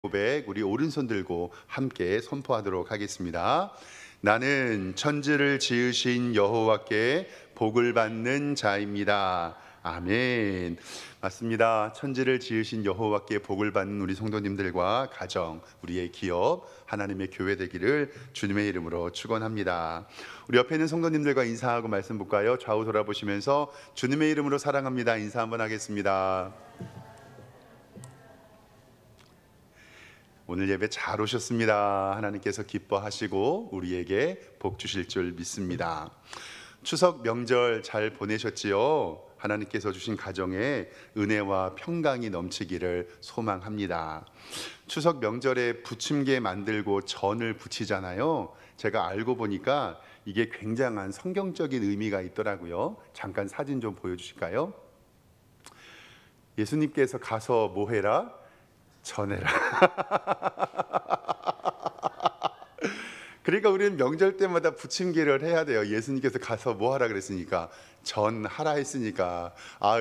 고백 우리 오른손 들고 함께 선포하도록 하겠습니다. 나는 천지를 지으신 여호와께 복을 받는 자입니다. 아멘. 맞습니다. 천지를 지으신 여호와께 복을 받는 우리 성도님들과 가정, 우리의 기업, 하나님의 교회 되기를 주님의 이름으로 축원합니다. 우리 옆에 있는 성도님들과 인사하고 말씀 볼까요? 좌우 돌아보시면서 주님의 이름으로 사랑합니다. 인사 한번 하겠습니다. 오늘 예배 잘 오셨습니다. 하나님께서 기뻐하시고 우리에게 복 주실 줄 믿습니다. 추석 명절 잘 보내셨지요? 하나님께서 주신 가정에 은혜와 평강이 넘치기를 소망합니다. 추석 명절에 부침개 만들고 전을 부치잖아요. 제가 알고 보니까 이게 굉장한 성경적인 의미가 있더라고요. 잠깐 사진 좀 보여주실까요? 예수님께서 가서 뭐 해라? 전해라. 그러니까 우리는 명절 때마다 부침개를 해야 돼요. 예수님께서 가서 뭐 하라 그랬으니까, 전하라 했으니까.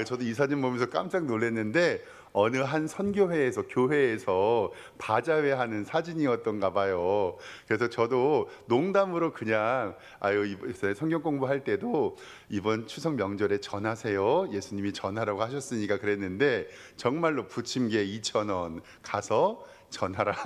저도 이 사진 보면서 깜짝 놀랐는데 어느 한 선교회에서, 교회에서 바자회 하는 사진이었던가 봐요. 그래서 저도 농담으로 그냥 성경 공부할 때도 이번 추석 명절에 전하세요, 예수님이 전하라고 하셨으니까 그랬는데, 정말로 부침개 2,000원 가서 전하라.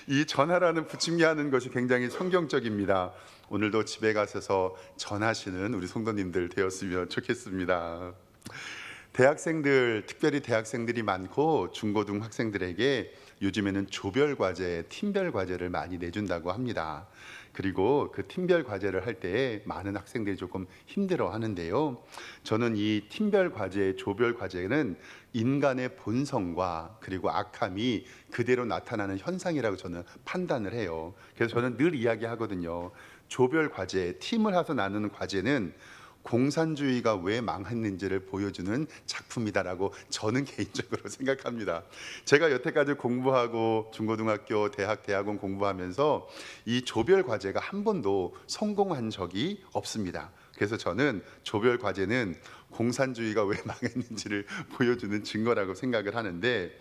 이 전하라는 부침개 하는 것이 굉장히 성경적입니다. 오늘도 집에 가셔서 전하시는 우리 성도님들 되었으면 좋겠습니다. 대학생들, 특별히 대학생들이 많고 중고등 학생들에게 요즘에는 조별 과제, 팀별 과제를 많이 내준다고 합니다. 그리고 그 팀별 과제를 할 때 많은 학생들이 조금 힘들어 하는데요. 저는 이 팀별 과제, 조별 과제는 인간의 본성과 그리고 악함이 그대로 나타나는 현상이라고 저는 판단을 해요. 그래서 저는 늘 이야기하거든요. 조별 과제, 팀을 해서 나누는 과제는 공산주의가 왜 망했는지를 보여주는 작품이다라고 저는 개인적으로 생각합니다. 제가 여태까지 공부하고 중고등학교, 대학원 공부하면서 이 조별 과제가 한 번도 성공한 적이 없습니다. 그래서 저는 조별 과제는 공산주의가 왜 망했는지를 보여주는 증거라고 생각을 하는데,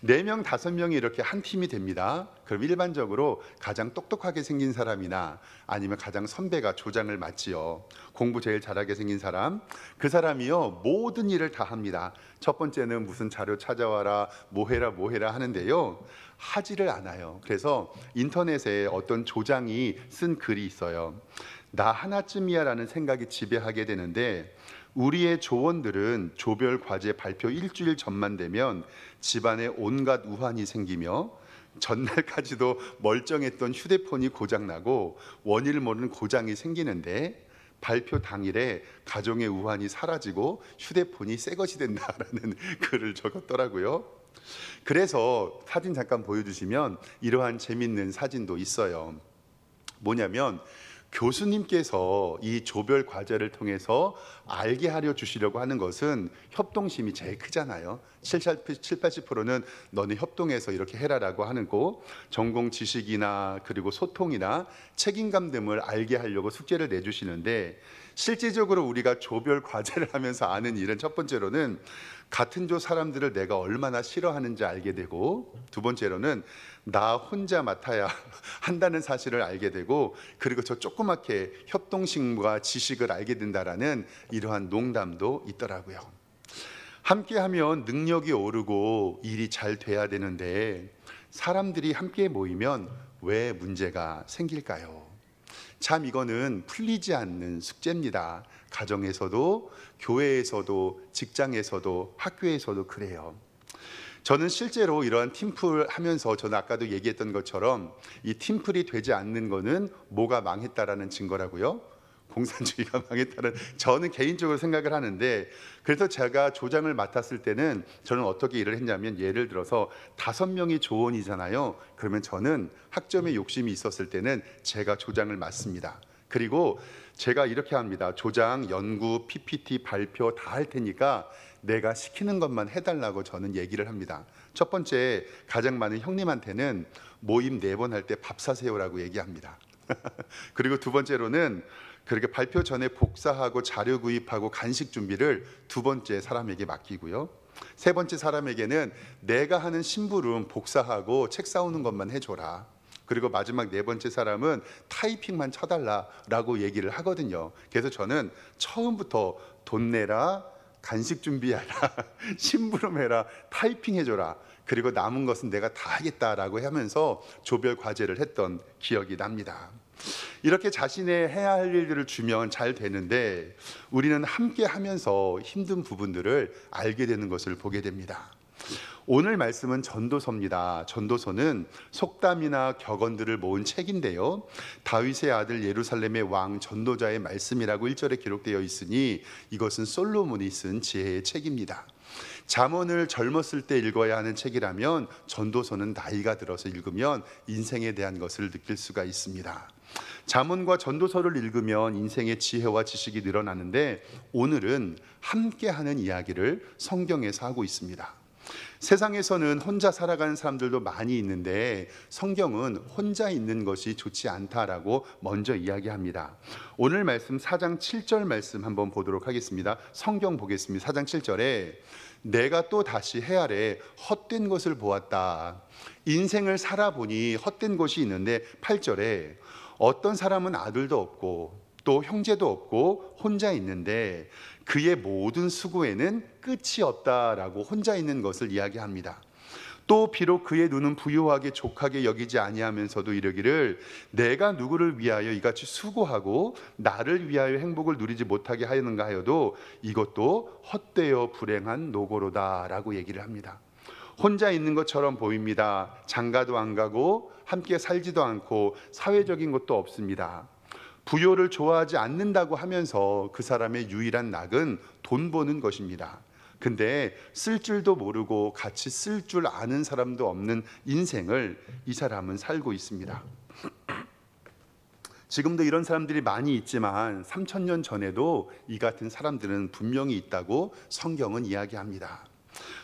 4명, 5명이 이렇게 한 팀이 됩니다. 그럼 일반적으로 가장 똑똑하게 생긴 사람이나 아니면 가장 선배가 조장을 맡지요. 공부 제일 잘하게 생긴 사람, 그 사람이요 모든 일을 다 합니다. 첫 번째는 무슨 자료 찾아와라, 뭐 해라 하는데요, 하지를 않아요. 그래서 인터넷에 어떤 조장이 쓴 글이 있어요. 나 하나쯤이야 라는 생각이 지배하게 되는데, 우리의 조원들은 조별 과제 발표 일주일 전만 되면 집안에 온갖 우환이 생기며 전날까지도 멀쩡했던 휴대폰이 고장나고 원인을 모르는 고장이 생기는데, 발표 당일에 가정의 우환이 사라지고 휴대폰이 새 것이 된다라는 글을 적었더라고요. 그래서 사진 잠깐 보여주시면 이러한 재밌는 사진도 있어요. 뭐냐면, 교수님께서 이 조별 과제를 통해서 알게 하려 주시려고 하는 것은 협동심이 제일 크잖아요. 80%는 너네 협동해서 이렇게 해라라고 하는 거, 전공 지식이나 그리고 소통이나 책임감 등을 알게 하려고 숙제를 내주시는데, 실질적으로 우리가 조별 과제를 하면서 아는 일은 첫 번째로는 같은 조 사람들을 내가 얼마나 싫어하는지 알게 되고, 두 번째로는 나 혼자 맡아야 한다는 사실을 알게 되고, 그리고 저 조그맣게 협동심과 지식을 알게 된다라는 이러한 농담도 있더라고요. 함께하면 능력이 오르고 일이 잘 돼야 되는데, 사람들이 함께 모이면 왜 문제가 생길까요? 참 이거는 풀리지 않는 숙제입니다. 가정에서도, 교회에서도, 직장에서도, 학교에서도 그래요. 저는 실제로 이러한 팀플 하면서, 저는 아까도 얘기했던 것처럼 이 팀플이 되지 않는 거는 뭐가 망했다라는 증거라고요? 공산주의가 망했다는, 저는 개인적으로 생각을 하는데, 그래서 제가 조장을 맡았을 때는 저는 어떻게 일을 했냐면, 예를 들어서 5명이 조원이잖아요. 그러면 저는 학점에 욕심이 있었을 때는 제가 조장을 맡습니다. 그리고 제가 이렇게 합니다. 조장, 연구, PPT, 발표 다 할 테니까 내가 시키는 것만 해달라고 저는 얘기를 합니다. 첫 번째, 가장 많은 형님한테는 모임 4번 할 때 밥 사세요라고 얘기합니다. 그리고 두 번째로는 그렇게 발표 전에 복사하고 자료 구입하고 간식 준비를 두 번째 사람에게 맡기고요. 세 번째 사람에게는 내가 하는 심부름 복사하고 책 사오는 것만 해줘라. 그리고 마지막 네 번째 사람은 타이핑만 쳐달라라고 얘기를 하거든요. 그래서 저는 처음부터 돈 내라, 간식 준비해라, 심부름해라, 타이핑해줘라, 그리고 남은 것은 내가 다 하겠다라고 하면서 조별 과제를 했던 기억이 납니다. 이렇게 자신의 해야 할 일들을 주면 잘 되는데 우리는 함께 하면서 힘든 부분들을 알게 되는 것을 보게 됩니다. 오늘 말씀은 전도서입니다. 전도서는 속담이나 격언들을 모은 책인데요, 다윗의 아들 예루살렘의 왕 전도자의 말씀이라고 1절에 기록되어 있으니 이것은 솔로몬이 쓴 지혜의 책입니다. 잠언을 젊었을 때 읽어야 하는 책이라면 전도서는 나이가 들어서 읽으면 인생에 대한 것을 느낄 수가 있습니다. 잠언과 전도서를 읽으면 인생의 지혜와 지식이 늘어나는데 오늘은 함께하는 이야기를 성경에서 하고 있습니다. 세상에서는 혼자 살아가는 사람들도 많이 있는데 성경은 혼자 있는 것이 좋지 않다라고 먼저 이야기합니다. 오늘 말씀 4장 7절 말씀 한번 보도록 하겠습니다. 성경 보겠습니다. 4장 7절에 내가 또 다시 해아래 헛된 것을 보았다. 인생을 살아보니 헛된 것이 있는데 8절에 어떤 사람은 아들도 없고 또 형제도 없고 혼자 있는데 그의 모든 수고에는 끝이 없다라고 혼자 있는 것을 이야기합니다. 또 비록 그의 눈은 부유하게 족하게 여기지 아니하면서도 이르기를 내가 누구를 위하여 이같이 수고하고 나를 위하여 행복을 누리지 못하게 하였는가 하여도 이것도 헛되어 불행한 노고로다라고 얘기를 합니다. 혼자 있는 것처럼 보입니다. 장가도 안 가고 함께 살지도 않고 사회적인 것도 없습니다. 부요를 좋아하지 않는다고 하면서 그 사람의 유일한 낙은 돈 버는 것입니다. 근데 쓸 줄도 모르고 같이 쓸 줄 아는 사람도 없는 인생을 이 사람은 살고 있습니다. 지금도 이런 사람들이 많이 있지만 3000년 전에도 이 같은 사람들은 분명히 있다고 성경은 이야기합니다.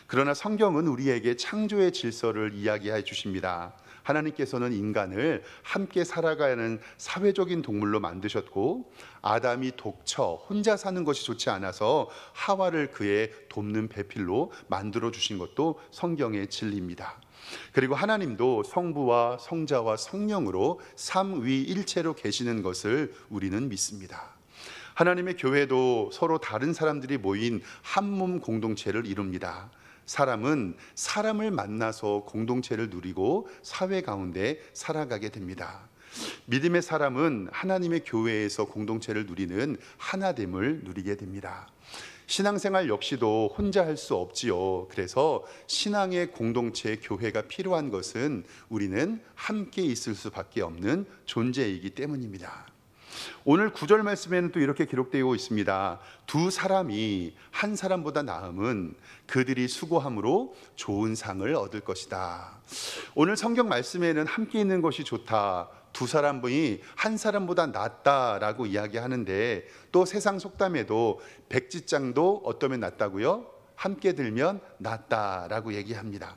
그러나 성경은 우리에게 창조의 질서를 이야기해 주십니다. 하나님께서는 인간을 함께 살아가는 사회적인 동물로 만드셨고 아담이 독처 혼자 사는 것이 좋지 않아서 하와를 그의 돕는 배필로 만들어 주신 것도 성경의 진리입니다. 그리고 하나님도 성부와 성자와 성령으로 삼위일체로 계시는 것을 우리는 믿습니다. 하나님의 교회도 서로 다른 사람들이 모인 한 몸 공동체를 이룹니다. 사람은 사람을 만나서 공동체를 누리고 사회 가운데 살아가게 됩니다. 믿음의 사람은 하나님의 교회에서 공동체를 누리는 하나됨을 누리게 됩니다. 신앙생활 역시도 혼자 할 수 없지요. 그래서 신앙의 공동체, 교회가 필요한 것은 우리는 함께 있을 수밖에 없는 존재이기 때문입니다. 오늘 9절 말씀에는 또 이렇게 기록되어 있습니다. 두 사람이 한 사람보다 나음은 그들이 수고함으로 좋은 상을 얻을 것이다. 오늘 성경 말씀에는 함께 있는 것이 좋다, 두 사람이 한 사람보다 낫다라고 이야기하는데 또 세상 속담에도 백지장도 어떠면 낫다고요? 함께 들면 낫다라고 얘기합니다.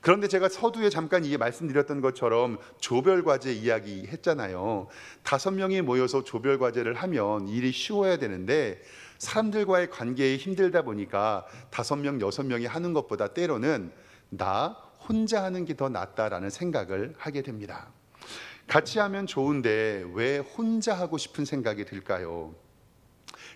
그런데 제가 서두에 잠깐 이게 말씀드렸던 것처럼 조별과제 이야기 했잖아요. 5명이 모여서 조별과제를 하면 일이 쉬워야 되는데 사람들과의 관계에 힘들다 보니까 5명, 6명이 하는 것보다 때로는 나 혼자 하는 게 더 낫다라는 생각을 하게 됩니다. 같이 하면 좋은데 왜 혼자 하고 싶은 생각이 들까요?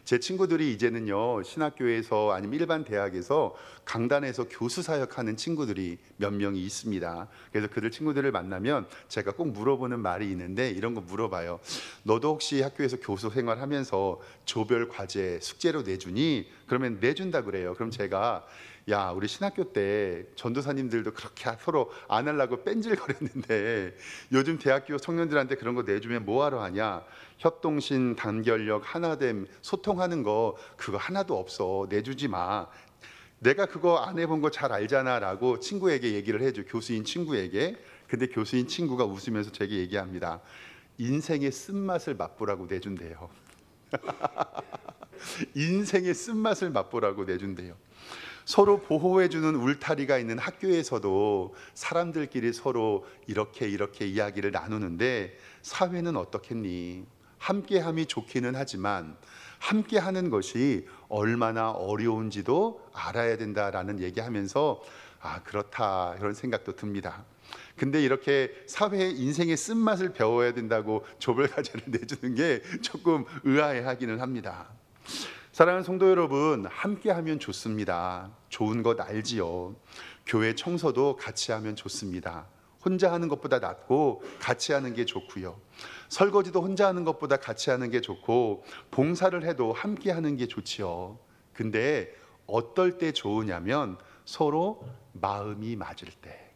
제 친구들이 이제는요, 신학교에서 아니면 일반 대학에서 강단에서 교수 사역하는 친구들이 몇 명이 있습니다. 그래서 그들 친구들을 만나면 제가 꼭 물어보는 말이 있는데 이런 거 물어봐요. 너도 혹시 학교에서 교수 생활하면서 조별 과제 숙제로 내주니? 그러면 내준다 그래요. 그럼 제가 야, 우리 신학교 때 전도사님들도 그렇게 서로 안 하려고 뺀질거렸는데 요즘 대학교 청년들한테 그런 거 내주면 뭐하러 하냐? 협동심, 단결력, 하나됨, 소통하는 거 그거 하나도 없어. 내주지 마. 내가 그거 안 해본 거 잘 알잖아 라고 친구에게 얘기를 해줘. 교수인 친구에게. 근데 교수인 친구가 웃으면서 제게 얘기합니다. 인생의 쓴맛을 맛보라고 내준대요. 인생의 쓴맛을 맛보라고 내준대요. 서로 보호해주는 울타리가 있는 학교에서도 사람들끼리 서로 이렇게 이야기를 나누는데 사회는 어떻겠니? 함께함이 좋기는 하지만 함께하는 것이 얼마나 어려운지도 알아야 된다라는 얘기하면서 그렇다 이런 생각도 듭니다. 근데 이렇게 사회의 인생의 쓴맛을 배워야 된다고 조별과제를 내주는 게 조금 의아해하기는 합니다. 사랑하는 성도 여러분, 함께하면 좋습니다. 좋은 것 알지요. 교회 청소도 같이 하면 좋습니다. 혼자 하는 것보다 낫고 같이 하는 게 좋고요. 설거지도 혼자 하는 것보다 같이 하는 게 좋고 봉사를 해도 함께 하는 게 좋지요. 근데 어떨 때 좋으냐면 서로 마음이 맞을 때.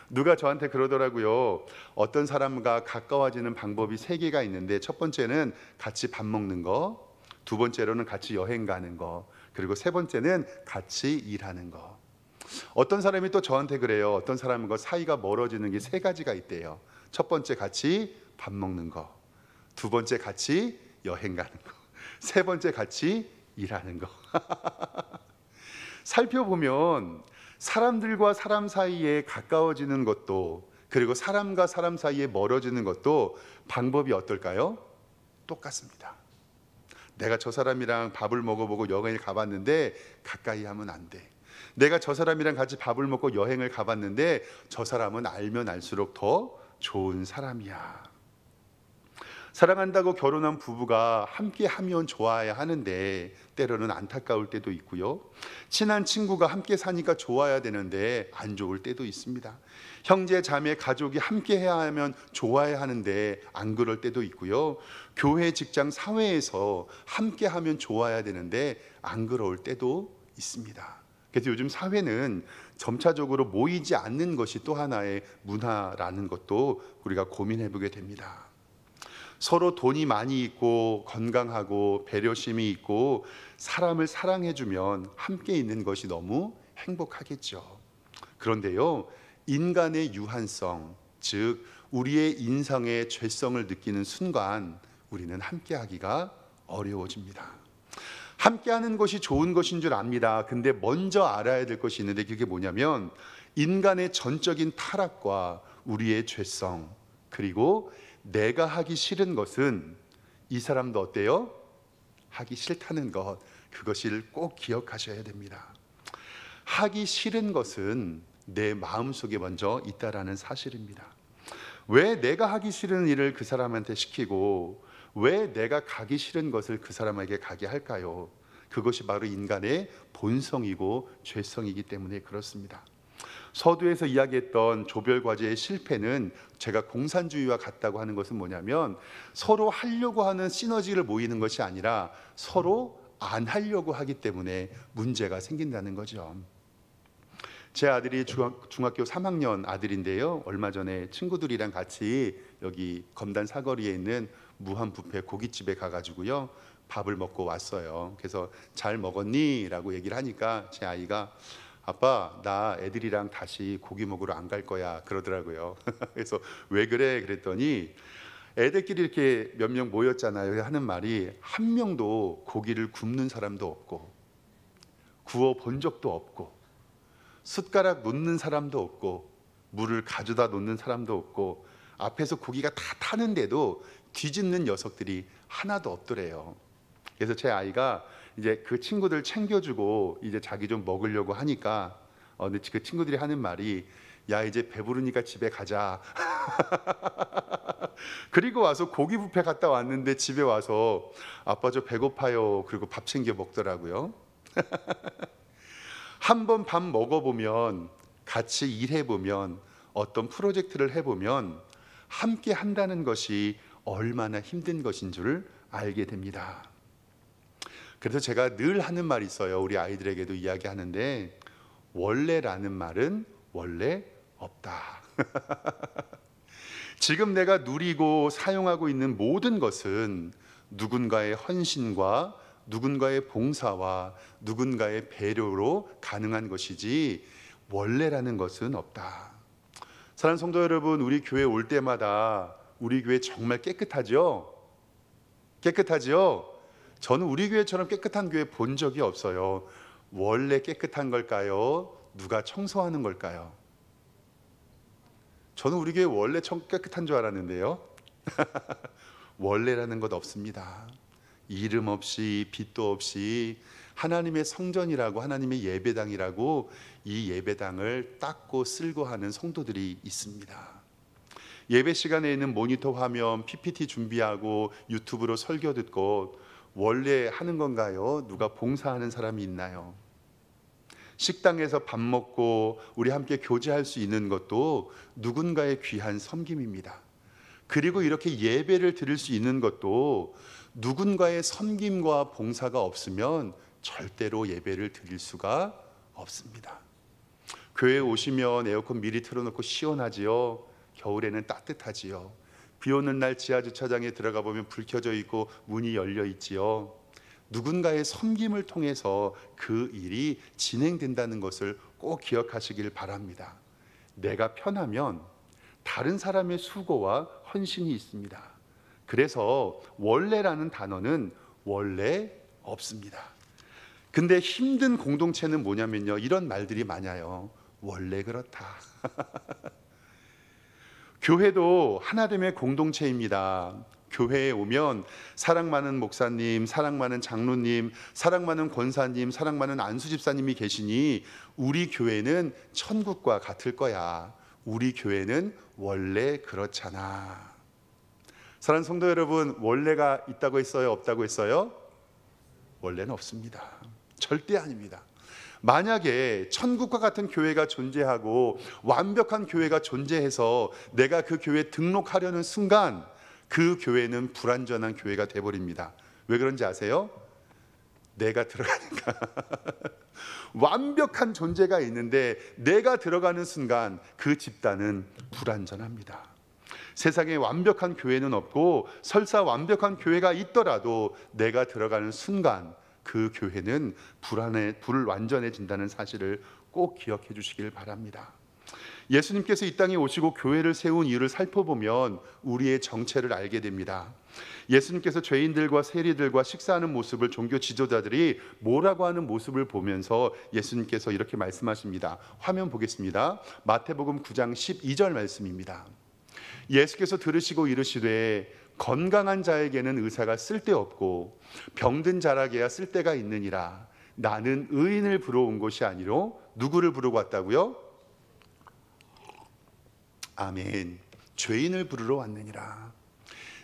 누가 저한테 그러더라고요. 어떤 사람과 가까워지는 방법이 3개가 있는데 첫 번째는 같이 밥 먹는 거, 두 번째로는 같이 여행 가는 거, 그리고 세 번째는 같이 일하는 거. 어떤 사람이 또 저한테 그래요. 어떤 사람과 사이가 멀어지는 게 3가지가 있대요. 첫 번째 같이 밥 먹는 거, 두 번째 같이 여행 가는 거, 세 번째 같이 일하는 거. 살펴보면 사람들과 사람 사이에 가까워지는 것도, 그리고 사람과 사람 사이에 멀어지는 것도 방법이 어떨까요? 똑같습니다. 내가 저 사람이랑 밥을 먹어보고 여행을 가봤는데 가까이 하면 안 돼. 내가 저 사람이랑 같이 밥을 먹고 여행을 가봤는데 저 사람은 알면 알수록 더 좋은 사람이야. 사랑한다고 결혼한 부부가 함께 하면 좋아야 하는데 때로는 안타까울 때도 있고요. 친한 친구가 함께 사니까 좋아야 되는데 안 좋을 때도 있습니다. 형제, 자매, 가족이 함께 해야 하면 좋아야 하는데 안 그럴 때도 있고요. 교회, 직장, 사회에서 함께 하면 좋아야 되는데 안 그럴 때도 있습니다. 그래서 요즘 사회는 점차적으로 모이지 않는 것이 또 하나의 문화라는 것도 우리가 고민해 보게 됩니다. 서로 돈이 많이 있고 건강하고 배려심이 있고 사람을 사랑해주면 함께 있는 것이 너무 행복하겠죠. 그런데요, 인간의 유한성, 즉 우리의 인성의 죄성을 느끼는 순간 우리는 함께하기가 어려워집니다. 함께하는 것이 좋은 것인 줄 압니다. 근데 먼저 알아야 될 것이 있는데 그게 뭐냐면 인간의 전적인 타락과 우리의 죄성, 그리고 내가 하기 싫은 것은 이 사람도 어때요? 하기 싫다는 것, 그것을 꼭 기억하셔야 됩니다. 하기 싫은 것은 내 마음속에 먼저 있다라는 사실입니다. 왜 내가 하기 싫은 일을 그 사람한테 시키고 왜 내가 가기 싫은 것을 그 사람에게 가게 할까요? 그것이 바로 인간의 본성이고 죄성이기 때문에 그렇습니다. 서두에서 이야기했던 조별과제의 실패는 제가 공산주의와 같다고 하는 것은 뭐냐면 서로 하려고 하는 시너지를 모이는 것이 아니라 서로 안 하려고 하기 때문에 문제가 생긴다는 거죠. 제 아들이 중학교 3학년 아들인데요. 얼마 전에 친구들이랑 같이 여기 검단 사거리에 있는 무한 뷔페 고깃집에 가가지고요 밥을 먹고 왔어요. 그래서 잘 먹었니? 라고 얘기를 하니까 제 아이가 아빠, 나 애들이랑 다시 고기 먹으러 안 갈 거야 그러더라고요. 그래서 왜 그래? 그랬더니 애들끼리 이렇게 몇 명 모였잖아요. 하는 말이 한 명도 고기를 굽는 사람도 없고 구워 본 적도 없고 숟가락 놓는 사람도 없고 물을 가져다 놓는 사람도 없고 앞에서 고기가 다 타는데도 뒤집는 녀석들이 하나도 없더래요. 그래서 제 아이가 이제 그 친구들 챙겨주고 이제 자기 좀 먹으려고 하니까 근데 그 친구들이 하는 말이 야 이제 배부르니까 집에 가자. 그리고 와서 고기 뷔페 갔다 왔는데 집에 와서 아빠 저 배고파요. 그리고 밥 챙겨 먹더라고요. 한번 밥 먹어보면 같이 일해보면 어떤 프로젝트를 해보면 함께 한다는 것이 얼마나 힘든 것인 줄 알게 됩니다. 그래서 제가 늘 하는 말이 있어요. 우리 아이들에게도 이야기하는데 원래라는 말은 원래 없다. 지금 내가 누리고 사용하고 있는 모든 것은 누군가의 헌신과 누군가의 봉사와 누군가의 배려로 가능한 것이지 원래라는 것은 없다. 사랑하는 성도 여러분, 우리 교회 올 때마다 우리 교회 정말 깨끗하죠? 깨끗하죠? 저는 우리 교회처럼 깨끗한 교회 본 적이 없어요. 원래 깨끗한 걸까요? 누가 청소하는 걸까요? 저는 우리 교회 원래 깨끗한 줄 알았는데요. 원래라는 것 없습니다. 이름 없이 빛도 없이 하나님의 성전이라고, 하나님의 예배당이라고 이 예배당을 닦고 쓸고 하는 성도들이 있습니다. 예배 시간에 있는 모니터 화면, PPT 준비하고 유튜브로 설교 듣고 원래 하는 건가요? 누가 봉사하는 사람이 있나요? 식당에서 밥 먹고 우리 함께 교제할 수 있는 것도 누군가의 귀한 섬김입니다. 그리고 이렇게 예배를 드릴 수 있는 것도 누군가의 섬김과 봉사가 없으면 절대로 예배를 드릴 수가 없습니다. 교회에 오시면 에어컨 미리 틀어놓고 시원하지요. 겨울에는 따뜻하지요. 비 오는 날 지하 주차장에 들어가 보면 불 켜져 있고 문이 열려 있지요. 누군가의 섬김을 통해서 그 일이 진행된다는 것을 꼭 기억하시길 바랍니다. 내가 편하면 다른 사람의 수고와 헌신이 있습니다. 그래서 원래라는 단어는 원래 없습니다. 근데 힘든 공동체는 뭐냐면요, 이런 말들이 많아요. 원래 그렇다. 교회도 하나됨의 공동체입니다. 교회에 오면 사랑 많은 목사님, 사랑 많은 장로님, 사랑 많은 권사님, 사랑 많은 안수집사님이 계시니 우리 교회는 천국과 같을 거야. 우리 교회는 원래 그렇잖아. 사랑하는 성도 여러분, 원래가 있다고 했어요? 없다고 했어요? 원래는 없습니다. 절대 아닙니다. 만약에 천국과 같은 교회가 존재하고 완벽한 교회가 존재해서 내가 그 교회에 등록하려는 순간 그 교회는 불완전한 교회가 되어버립니다. 왜 그런지 아세요? 내가 들어가니까. 완벽한 존재가 있는데 내가 들어가는 순간 그 집단은 불완전합니다. 세상에 완벽한 교회는 없고 설사 완벽한 교회가 있더라도 내가 들어가는 순간 그 교회는 불완전해진다는 사실을 꼭 기억해 주시길 바랍니다. 예수님께서 이 땅에 오시고 교회를 세운 이유를 살펴보면 우리의 정체를 알게 됩니다. 예수님께서 죄인들과 세리들과 식사하는 모습을 종교 지도자들이 뭐라고 하는 모습을 보면서 예수님께서 이렇게 말씀하십니다. 화면 보겠습니다. 마태복음 9장 12절 말씀입니다. 예수께서 들으시고 이르시되 건강한 자에게는 의사가 쓸데없고 병든 자라게야 쓸데가 있느니라. 나는 의인을 부러 온 것이 아니로 누구를 부르고 왔다고요? 아멘. 죄인을 부르러 왔느니라.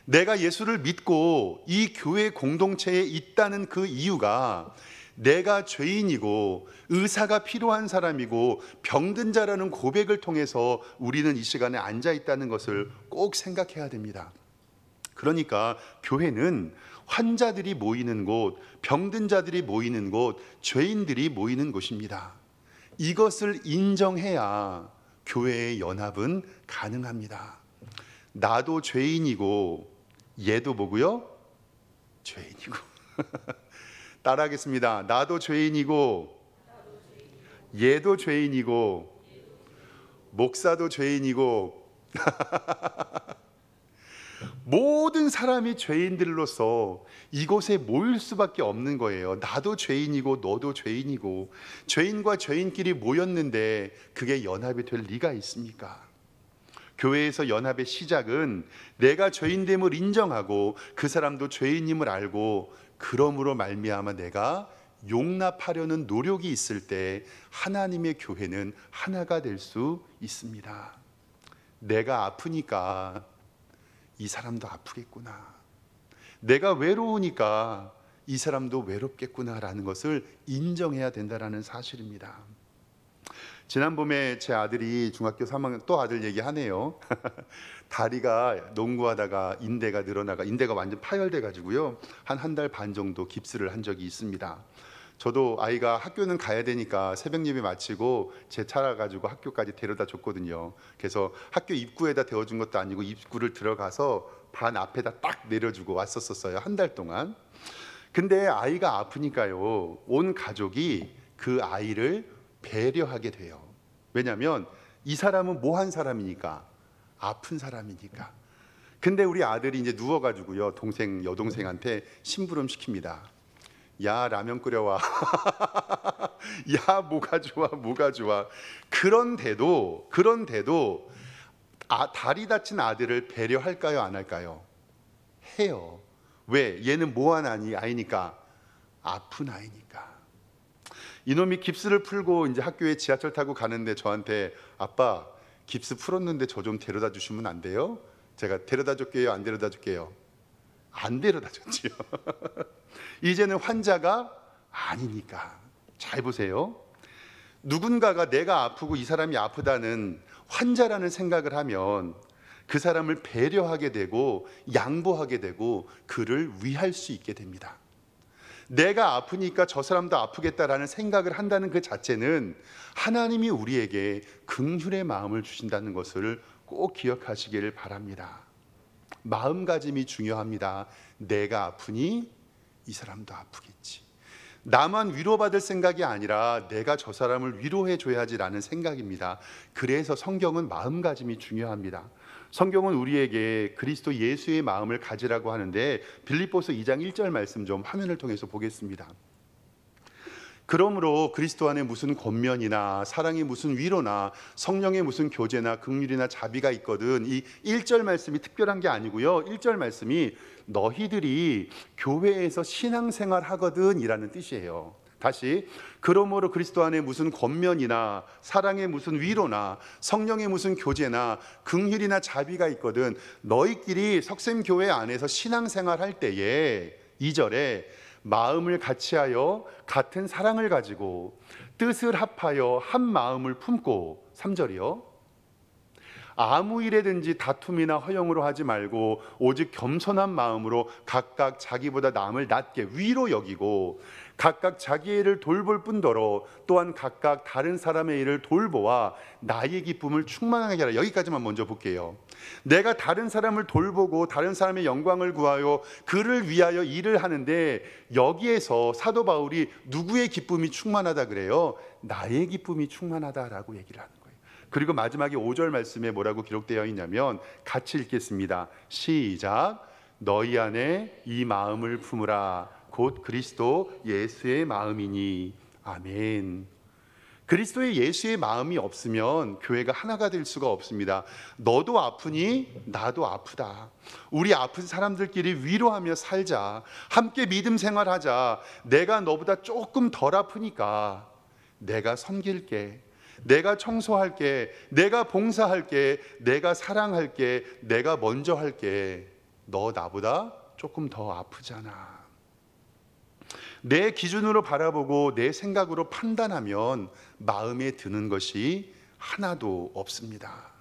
내가 예수를 믿고 이 교회 공동체에 있다는 그 이유가 내가 죄인이고 의사가 필요한 사람이고 병든 자라는 고백을 통해서 우리는 이 시간에 앉아 있다는 것을 꼭 생각해야 됩니다. 그러니까 교회는 환자들이 모이는 곳, 병든 자들이 모이는 곳, 죄인들이 모이는 곳입니다. 이것을 인정해야 교회의 연합은 가능합니다. 나도 죄인이고 얘도 뭐고요? 죄인이고. 따라하겠습니다. 나도 죄인이고 얘도 죄인이고 목사도 죄인이고 모든 사람이 죄인들로서 이곳에 모일 수밖에 없는 거예요. 나도 죄인이고 너도 죄인이고 죄인과 죄인끼리 모였는데 그게 연합이 될 리가 있습니까? 교회에서 연합의 시작은 내가 죄인됨을 인정하고 그 사람도 죄인임을 알고 그러므로 말미암아 내가 용납하려는 노력이 있을 때 하나님의 교회는 하나가 될 수 있습니다. 내가 아프니까 이 사람도 아프겠구나. 내가 외로우니까 이 사람도 외롭겠구나라는 것을 인정해야 된다는 사실입니다. 지난 봄에 제 아들이 중학교 3학년, 또 아들 얘기하네요. 다리가 농구하다가 인대가 완전 파열돼 가지고요. 한 달 반 정도 깁스를 한 적이 있습니다. 저도 아이가 학교는 가야 되니까 새벽 예배 마치고 제 차라 가지고 학교까지 데려다 줬거든요. 그래서 학교 입구에다 데워준 것도 아니고 입구를 들어가서 반 앞에다 딱 내려주고 왔었어요. 한 달 동안. 근데 아이가 아프니까요, 온 가족이 그 아이를 배려하게 돼요. 왜냐하면 이 사람은 뭐 한 사람이니까, 아픈 사람이니까. 근데 우리 아들이 이제 누워가지고요, 여동생한테 심부름 시킵니다. 야, 라면 끓여와. 야, 뭐가 좋아. 그런데도 다리 다친 아들을 배려할까요, 안 할까요? 해요. 왜? 얘는 뭐한 아이니까, 아픈 아이니까. 이놈이 깁스를 풀고 이제 학교에 지하철 타고 가는데 저한테 아빠 깁스 풀었는데 저 좀 데려다 주시면 안 돼요? 제가 데려다 줄게요, 안 데려다 줄게요? 안 데려다 줬지요. 이제는 환자가 아니니까. 잘 보세요. 누군가가 내가 아프고 이 사람이 아프다는 환자라는 생각을 하면 그 사람을 배려하게 되고 양보하게 되고 그를 위할 수 있게 됩니다. 내가 아프니까 저 사람도 아프겠다라는 생각을 한다는 그 자체는 하나님이 우리에게 긍휼의 마음을 주신다는 것을 꼭 기억하시기를 바랍니다. 마음가짐이 중요합니다. 내가 아프니 이 사람도 아프겠지. 나만 위로받을 생각이 아니라 내가 저 사람을 위로해 줘야지라는 생각입니다. 그래서 성경은 마음가짐이 중요합니다. 성경은 우리에게 그리스도 예수의 마음을 가지라고 하는데 빌립보서 2장 1절 말씀 좀 화면을 통해서 보겠습니다. 그러므로 그리스도 안에 무슨 권면이나 사랑이 무슨 위로나 성령의 무슨 교제나 긍휼이나 자비가 있거든. 이 1절 말씀이 특별한 게 아니고요. 1절 말씀이 너희들이 교회에서 신앙생활 하거든 이라는 뜻이에요. 다시, 그러므로 그리스도 안에 무슨 권면이나 사랑의 무슨 위로나 성령의 무슨 교제나 긍휼이나 자비가 있거든. 너희끼리 석샘교회 안에서 신앙생활 할 때에 2절에 마음을 같이하여 같은 사랑을 가지고 뜻을 합하여 한 마음을 품고 3절이요. 아무 일에든지 다툼이나 허영으로 하지 말고 오직 겸손한 마음으로 각각 자기보다 남을 낮게 위로 여기고 각각 자기의 일을 돌볼 뿐더러 또한 각각 다른 사람의 일을 돌보아 나의 기쁨을 충만하게 하라. 여기까지만 먼저 볼게요. 내가 다른 사람을 돌보고 다른 사람의 영광을 구하여 그를 위하여 일을 하는데 여기에서 사도 바울이 누구의 기쁨이 충만하다 그래요? 나의 기쁨이 충만하다라고 얘기를 하는 거예요. 그리고 마지막에 5절 말씀에 뭐라고 기록되어 있냐면 같이 읽겠습니다. 시작. 너희 안에 이 마음을 품으라. 곧 그리스도 예수의 마음이니. 아멘. 그리스도의 예수의 마음이 없으면 교회가 하나가 될 수가 없습니다. 너도 아프니 나도 아프다. 우리 아픈 사람들끼리 위로하며 살자. 함께 믿음 생활하자. 내가 너보다 조금 덜 아프니까 내가 섬길게. 내가 청소할게. 내가 봉사할게. 내가 사랑할게. 내가 먼저 할게. 너 나보다 조금 더 아프잖아. 내 기준으로 바라보고 내 생각으로 판단하면 마음에 드는 것이 하나도 없습니다.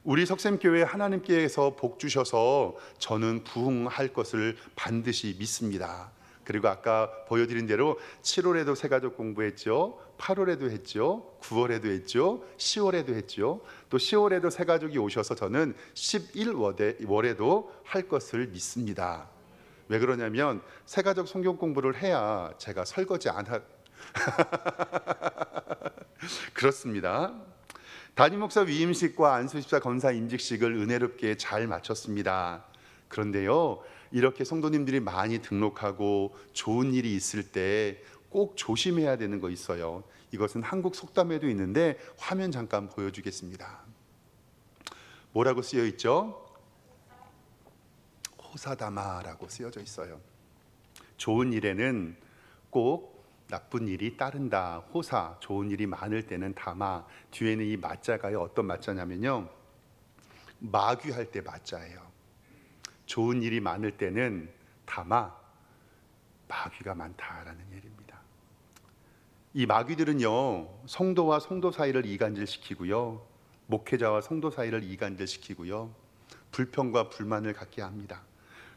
우리 석샘교회 하나님께서 복 주셔서 저는 부흥할 것을 반드시 믿습니다. 그리고 아까 보여드린 대로 7월에도 새가족 공부했죠. 8월에도 했죠. 9월에도 했죠. 10월에도 했죠. 또 10월에도 새가족이 오셔서 저는 11월에도 할 것을 믿습니다. 왜 그러냐면 새가족 성경 공부를 해야 제가 설거지 안 하... 그렇습니다. 담임 목사 위임식과 안수집사 권사 임직식을 은혜롭게 잘 마쳤습니다. 그런데요, 이렇게 성도님들이 많이 등록하고 좋은 일이 있을 때 꼭 조심해야 되는 거 있어요. 이것은 한국 속담에도 있는데 화면 잠깐 보여주겠습니다. 뭐라고 쓰여 있죠? 호사다마라고 쓰여져 있어요. 좋은 일에는 꼭 나쁜 일이 따른다. 호사, 좋은 일이 많을 때는 다마. 뒤에는 이 마자가요. 어떤 마자냐면요, 마귀할 때 마자예요. 좋은 일이 많을 때는 다마, 마귀가 많다라는 얘기입니다. 이 마귀들은요, 성도와 성도 사이를 이간질시키고요, 목회자와 성도 사이를 이간질시키고요, 불평과 불만을 갖게 합니다.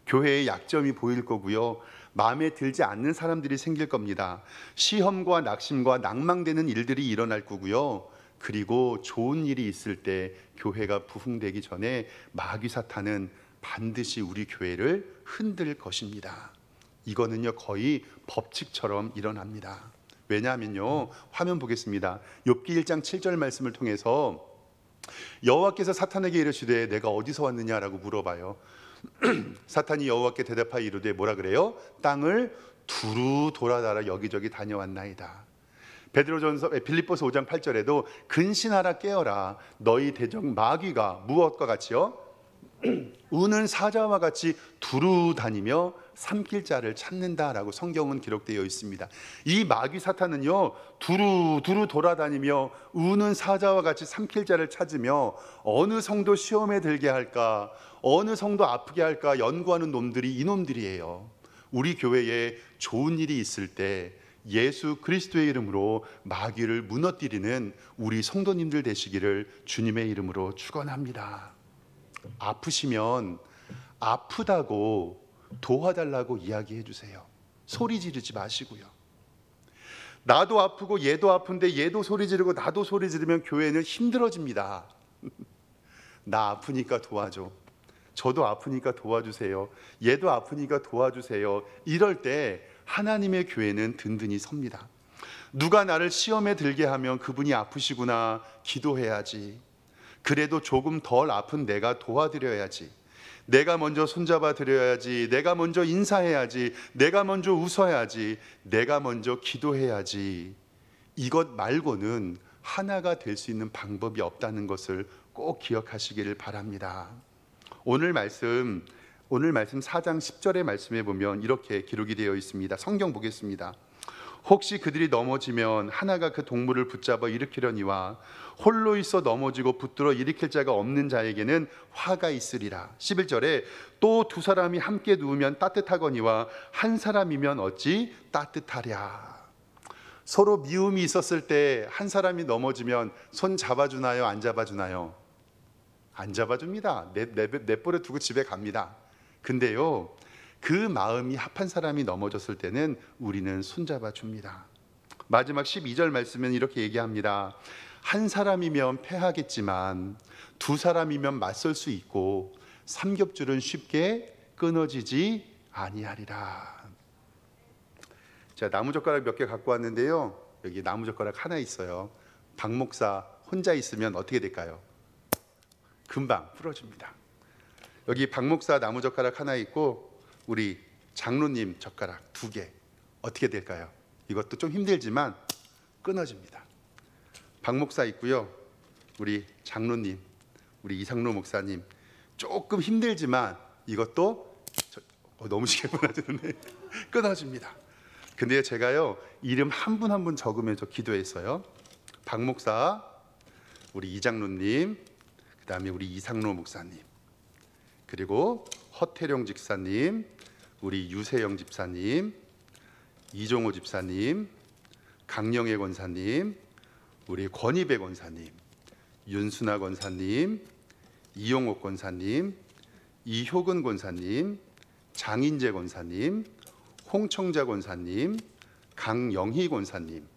교회의 약점이 보일 거고요, 마음에 들지 않는 사람들이 생길 겁니다. 시험과 낙심과 낭망되는 일들이 일어날 거고요. 그리고 좋은 일이 있을 때 교회가 부흥되기 전에 마귀 사탄은 반드시 우리 교회를 흔들 것입니다. 이거는요, 거의 법칙처럼 일어납니다. 왜냐하면요, 화면 보겠습니다. 욥기 1장 7절 말씀을 통해서 여호와께서 사탄에게 이르시되 내가 어디서 왔느냐라고 물어봐요. 사탄이 여호와께 대답하여 이르되 뭐라 그래요? 땅을 두루 돌아다라 여기저기 다녀왔나이다. 베드로전서 빌립보서 5장 8절에도 근신하라 깨어라 너희 대적 마귀가 무엇과 같이요? 우는 사자와 같이 두루 다니며 삼킬 자를 찾는다라고 성경은 기록되어 있습니다. 이 마귀 사탄은요, 두루 돌아다니며 우는 사자와 같이 삼킬 자를 찾으며 어느 성도 시험에 들게 할까, 어느 성도 아프게 할까 연구하는 놈들이 이놈들이에요. 우리 교회에 좋은 일이 있을 때 예수 그리스도의 이름으로 마귀를 무너뜨리는 우리 성도님들 되시기를 주님의 이름으로 축원합니다. 아프시면 아프다고 도와달라고 이야기해 주세요. 소리 지르지 마시고요. 나도 아프고 얘도 아픈데 얘도 소리 지르고 나도 소리 지르면 교회는 힘들어집니다. 나 아프니까 도와줘. 저도 아프니까 도와주세요. 얘도 아프니까 도와주세요. 이럴 때 하나님의 교회는 든든히 섭니다. 누가 나를 시험에 들게 하면 그분이 아프시구나 기도해야지. 그래도 조금 덜 아픈 내가 도와드려야지. 내가 먼저 손잡아 드려야지. 내가 먼저 인사해야지. 내가 먼저 웃어야지. 내가 먼저 기도해야지. 이것 말고는 하나가 될 수 있는 방법이 없다는 것을 꼭 기억하시기를 바랍니다. 오늘 말씀 4장 10절의 말씀에 보면 이렇게 기록이 되어 있습니다. 성경 보겠습니다. 혹시 그들이 넘어지면 하나가 그 동물을 붙잡아 일으키려니와 홀로 있어 넘어지고 붙들어 일으킬 자가 없는 자에게는 화가 있으리라. 11절에 또 두 사람이 함께 누우면 따뜻하거니와 한 사람이면 어찌 따뜻하랴. 서로 미움이 있었을 때 한 사람이 넘어지면 손 잡아주나요? 안 잡아주나요? 안 잡아줍니다. 내버려 두고 집에 갑니다. 근데요, 그 마음이 합한 사람이 넘어졌을 때는 우리는 손잡아 줍니다. 마지막 12절 말씀은 이렇게 얘기합니다. 한 사람이면 패하겠지만 두 사람이면 맞설 수 있고 삼겹줄은 쉽게 끊어지지 아니하리라. 자, 나무젓가락 몇 개 갖고 왔는데요, 여기 나무젓가락 하나 있어요. 박 목사 혼자 있으면 어떻게 될까요? 금방 부러집니다. 여기 박 목사 나무젓가락 하나 있고 우리 장로님 젓가락 2개 어떻게 될까요? 이것도 좀 힘들지만 끊어집니다. 박 목사 있고요, 우리 장로님, 우리 이상로 목사님 조금 힘들지만 이것도 너무 쉽게 끊어지는데 끊어집니다. 근데 제가요, 이름 한 분 한 분 적으면서 기도했어요. 박 목사, 우리 이장로님, 그 다음에 우리 이상로 목사님, 그리고 허태룡 집사님, 우리 유세영 집사님, 이종호 집사님, 강영애 권사님, 우리 권희배 권사님, 윤순아 권사님, 이용옥 권사님, 이효근 권사님, 장인재 권사님, 홍청자 권사님, 강영희 권사님,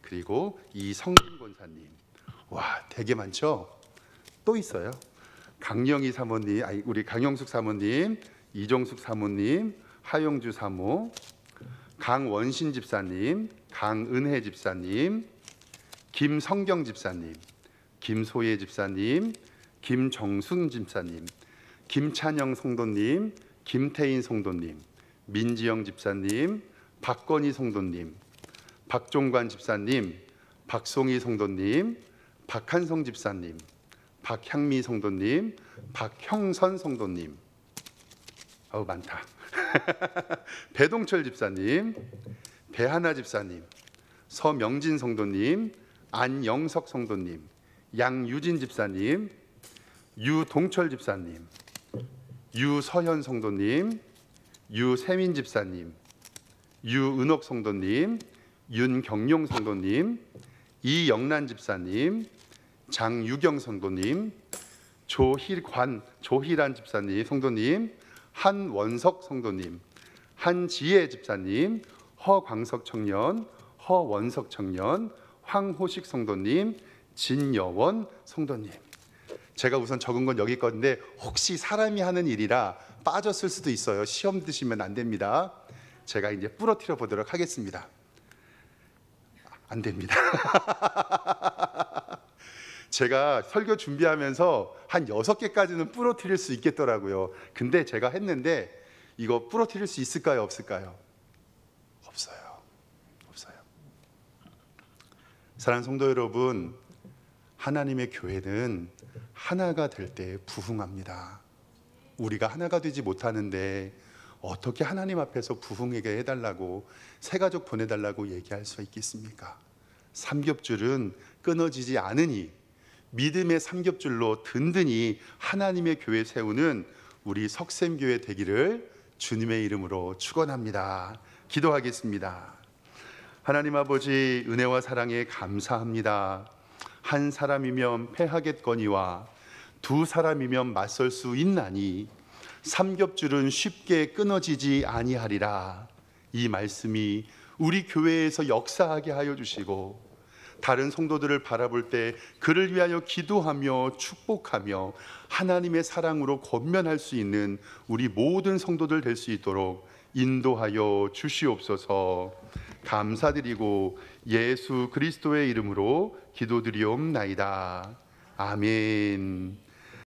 그리고 이성진 권사님. 와, 되게 많죠? 또 있어요. 강영희 사모님, 우리 강영숙 사모님, 이종숙 사모님, 하영주 사모, 강원신 집사님, 강은혜 집사님, 김성경 집사님, 김소예 집사님, 김정순 집사님, 김찬영 성도님, 김태인 성도님, 민지영 집사님, 박건희 성도님, 박종관 집사님, 박송희 성도님, 박한성 집사님, 박향미 성도님, 박형선 성도님. 아우 많다. 배동철 집사님, 배하나 집사님, 서명진 성도님, 안영석 성도님, 양유진 집사님, 유동철 집사님, 유서현 성도님, 유세민 집사님, 유은옥 성도님, 윤경용 성도님, 이영란 집사님, 장유경 성도님, 조희란 집사님 성도님, 한원석 성도님, 한지혜 집사님, 허광석 청년, 허원석 청년, 황호식 성도님, 진여원 성도님. 제가 우선 적은 건 여기 건데 혹시 사람이 하는 일이라 빠졌을 수도 있어요. 시험 드시면 안 됩니다. 제가 이제 부러뜨려 보도록 하겠습니다. 안 됩니다. 제가 설교 준비하면서 한 6개까지는 부러뜨릴 수 있겠더라고요. 근데 제가 했는데 이거 부러뜨릴 수 있을까요? 없을까요? 없어요. 사랑하는 성도 여러분, 하나님의 교회는 하나가 될 때 부흥합니다. 우리가 하나가 되지 못하는데 어떻게 하나님 앞에서 부흥하게 해달라고, 새가족 보내달라고 얘기할 수 있겠습니까? 삼겹줄은 끊어지지 않으니 믿음의 삼겹줄로 든든히 하나님의 교회 세우는 우리 석샘교회 되기를 주님의 이름으로 축원합니다. 기도하겠습니다. 하나님 아버지, 은혜와 사랑에 감사합니다. 한 사람이면 패하겠거니와 두 사람이면 맞설 수 있나니 삼겹줄은 쉽게 끊어지지 아니하리라. 이 말씀이 우리 교회에서 역사하게 하여 주시고, 다른 성도들을 바라볼 때 그를 위하여 기도하며 축복하며 하나님의 사랑으로 권면할 수 있는 우리 모든 성도들 될 수 있도록 인도하여 주시옵소서. 감사드리고 예수 그리스도의 이름으로 기도드리옵나이다. 아멘.